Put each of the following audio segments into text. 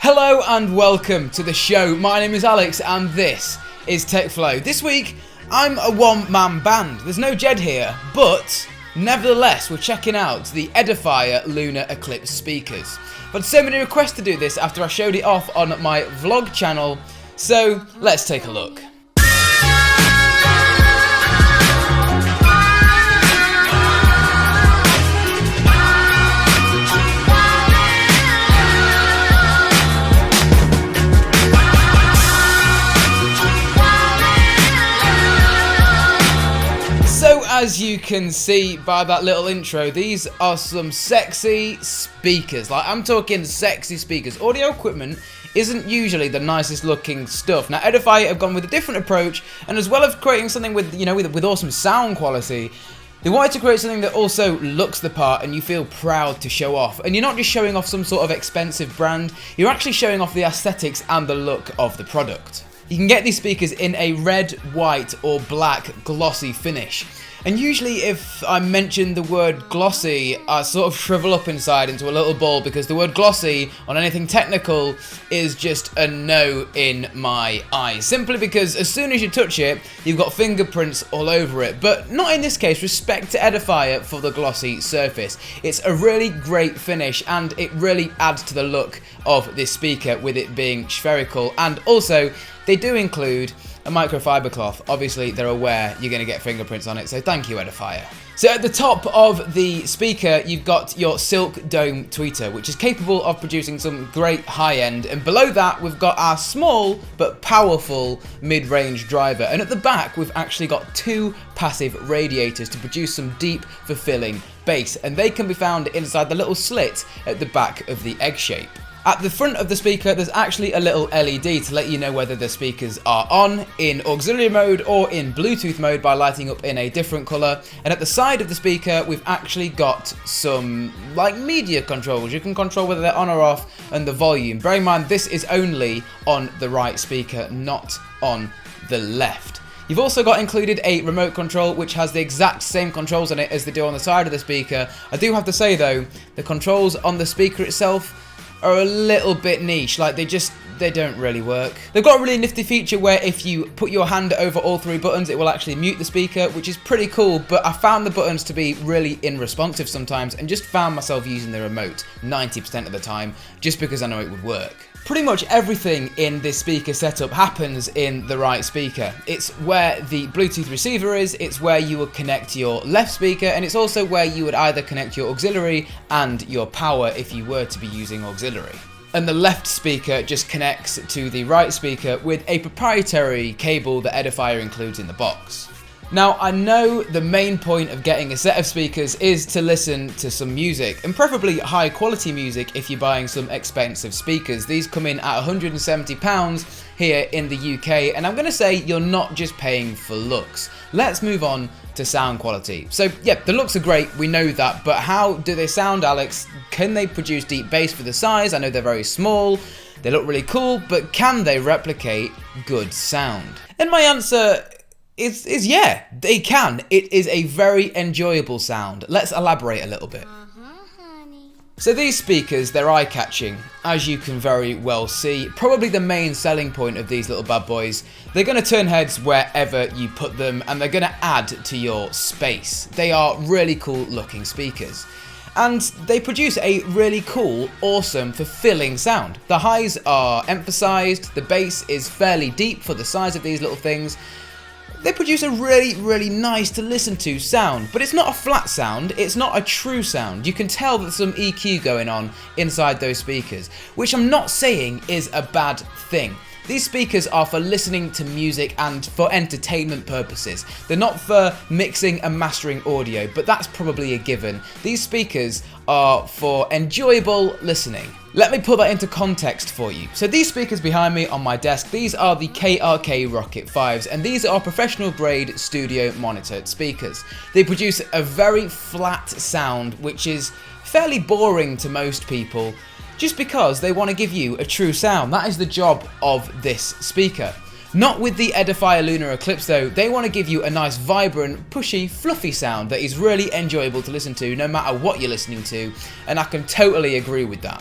Hello and welcome to the show. My name is Alex and this is TechFlow. This week, I'm a one-man band. There's no Jed here, but nevertheless, we're checking out the Edifier Lunar Eclipse speakers. But so many requests to do this after I showed it off on my vlog channel, so let's take a look. As you can see by that little intro, these are some sexy speakers. Like, I'm talking sexy speakers. Audio equipment isn't usually the nicest looking stuff. Now, Edifier have gone with a different approach, and as well as creating something with, with awesome sound quality, they wanted to create something that also looks the part and you feel proud to show off. And you're not just showing off some sort of expensive brand, you're actually showing off the aesthetics and the look of the product. You can get these speakers in a red, white, or black glossy finish. And usually if I mention the word glossy, I sort of shrivel up inside into a little ball because the word glossy on anything technical is just a no in my eyes. Simply because as soon as you touch it, you've got fingerprints all over it. But not in this case. Respect to Edifier for the glossy surface. It's a really great finish and it really adds to the look of this speaker with it being spherical. And also, they do include a microfiber cloth. Obviously, they're aware you're going to get fingerprints on it, so thank you, Edifier. So at the top of the speaker, you've got your Silk Dome tweeter, which is capable of producing some great high-end, and below that, we've got our small but powerful mid-range driver, and at the back, we've actually got two passive radiators to produce some deep, fulfilling bass, and they can be found inside the little slit at the back of the egg shape. At the front of the speaker, there's actually a little LED to let you know whether the speakers are on, in auxiliary mode, or in Bluetooth mode by lighting up in a different colour. And at the side of the speaker, we've actually got some, media controls. You can control whether they're on or off, and the volume. Bear in mind, this is only on the right speaker, not on the left. You've also got included a remote control which has the exact same controls on it as they do on the side of the speaker. I do have to say though, the controls on the speaker itself are a little bit niche, they don't really work. They've got a really nifty feature where if you put your hand over all three buttons, it will actually mute the speaker, which is pretty cool, but I found the buttons to be really unresponsive sometimes and just found myself using the remote 90% of the time just because I know it would work. Pretty much everything in this speaker setup happens in the right speaker. It's where the Bluetooth receiver is, it's where you would connect your left speaker, and it's also where you would either connect your auxiliary and your power if you were to be using auxiliary. And the left speaker just connects to the right speaker with a proprietary cable that Edifier includes in the box. Now, I know the main point of getting a set of speakers is to listen to some music, and preferably high quality music if you're buying some expensive speakers. These come in at £170 here in the UK, and I'm going to say you're not just paying for looks. Let's move on to sound quality. So yeah, the looks are great, we know that, but how do they sound, Alex? Can they produce deep bass for the size? I know they're very small, they look really cool, but can they replicate good sound? And my answer is yeah, they can. It is a very enjoyable sound. Let's elaborate a little bit. So these speakers, they're eye-catching, as you can very well see. Probably the main selling point of these little bad boys. They're going to turn heads wherever you put them, and they're going to add to your space. They are really cool looking speakers. And they produce a really cool, awesome, fulfilling sound. The highs are emphasized, the bass is fairly deep for the size of these little things. They produce a really, really nice to listen to sound, but it's not a flat sound, it's not a true sound. You can tell there's some EQ going on inside those speakers, which I'm not saying is a bad thing. These speakers are for listening to music and for entertainment purposes. They're not for mixing and mastering audio, but that's probably a given. These speakers are for enjoyable listening. Let me put that into context for you. So these speakers behind me on my desk, these are the KRK Rocket 5s, and these are professional grade studio monitored speakers. They produce a very flat sound, which is fairly boring to most people, just because they want to give you a true sound. That is the job of this speaker. Not with the Edifier Lunar Eclipse though, they want to give you a nice vibrant, pushy, fluffy sound that is really enjoyable to listen to no matter what you're listening to, and I can totally agree with that.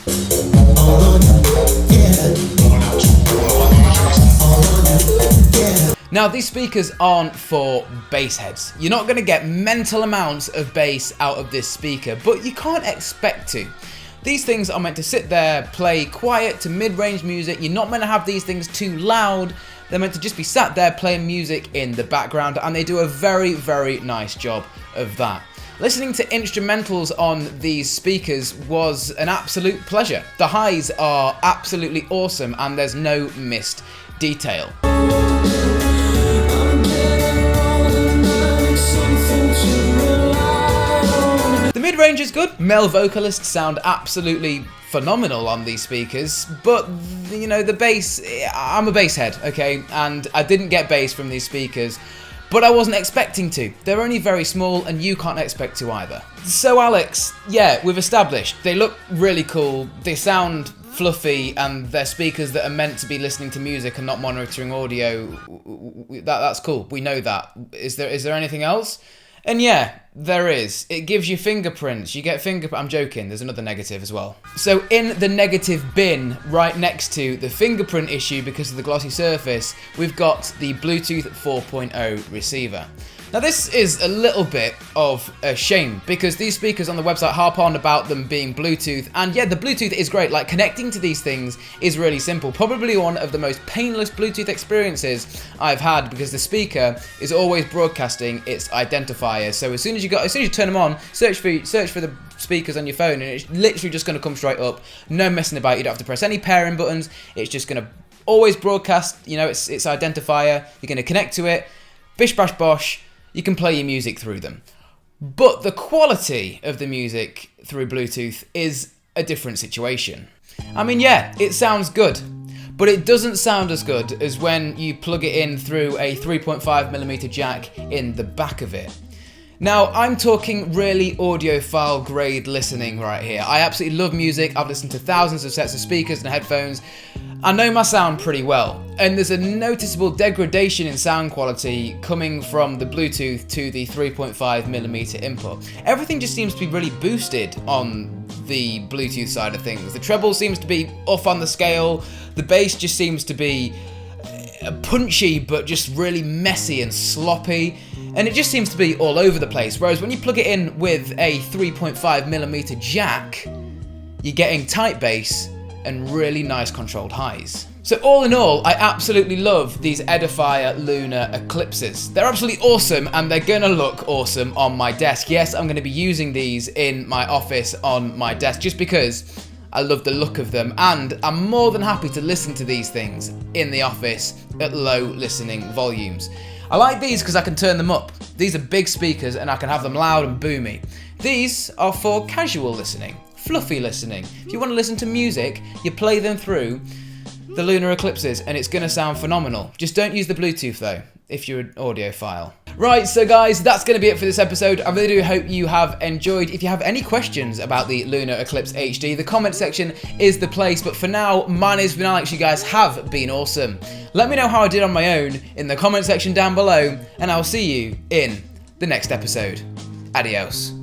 Now, these speakers aren't for bass heads. You're not going to get mental amounts of bass out of this speaker, but you can't expect to. These things are meant to sit there, play quiet to mid-range music. You're not meant to have these things too loud. They're meant to just be sat there playing music in the background, and they do a very, very nice job of that. Listening to instrumentals on these speakers was an absolute pleasure. The highs are absolutely awesome, and there's no missed detail. The mid-range is good. Male vocalists sound absolutely phenomenal on these speakers, but you know, the bass, I'm a bass head, okay, and I didn't get bass from these speakers, but I wasn't expecting to. They're only very small, and you can't expect to either. So Alex, yeah, we've established they look really cool, they sound fluffy, and they're speakers that are meant to be listening to music and not monitoring audio. That's cool, we know that. Is there anything else? And yeah, there is. It gives you fingerprints. You get I'm joking, there's another negative as well. So in the negative bin, right next to the fingerprint issue because of the glossy surface, we've got the Bluetooth 4.0 receiver. Now this is a little bit of a shame because these speakers on the website harp on about them being Bluetooth, and yeah, the Bluetooth is great. Like, connecting to these things is really simple. Probably one of the most painless Bluetooth experiences I've had because the speaker is always broadcasting its identifier. So as soon as you turn them on, search for the speakers on your phone, and it's literally just going to come straight up. No messing about. You don't have to press any pairing buttons. It's just going to always broadcast. You know, its identifier. You're going to connect to it. Bish bash bosh. You can play your music through them. But the quality of the music through Bluetooth is a different situation. I mean, yeah, it sounds good, but it doesn't sound as good as when you plug it in through a 3.5mm jack in the back of it. Now, I'm talking really audiophile grade listening right here. I absolutely love music. I've listened to thousands of sets of speakers and headphones. I know my sound pretty well, and there's a noticeable degradation in sound quality coming from the Bluetooth to the 3.5mm input. Everything just seems to be really boosted on the Bluetooth side of things. The treble seems to be off on the scale, the bass just seems to be punchy but just really messy and sloppy, and it just seems to be all over the place. Whereas when you plug it in with a 3.5mm jack, you're getting tight bass and really nice controlled highs. So all in all, I absolutely love these Edifier Lunar Eclipses. They're absolutely awesome, and they're gonna look awesome on my desk. Yes, I'm gonna be using these in my office on my desk just because I love the look of them, and I'm more than happy to listen to these things in the office at low listening volumes. I like these because I can turn them up. These are big speakers and I can have them loud and boomy. These are for casual listening, fluffy listening. If you want to listen to music, you play them through the Lunar Eclipses and it's going to sound phenomenal. Just don't use the Bluetooth though, if you're an audiophile. Right, so guys, that's going to be it for this episode. I really do hope you have enjoyed. If you have any questions about the Lunar Eclipse HD, the comment section is the place. But for now, my name's been Alex. You guys have been awesome. Let me know how I did on my own in the comment section down below, and I'll see you in the next episode. Adios.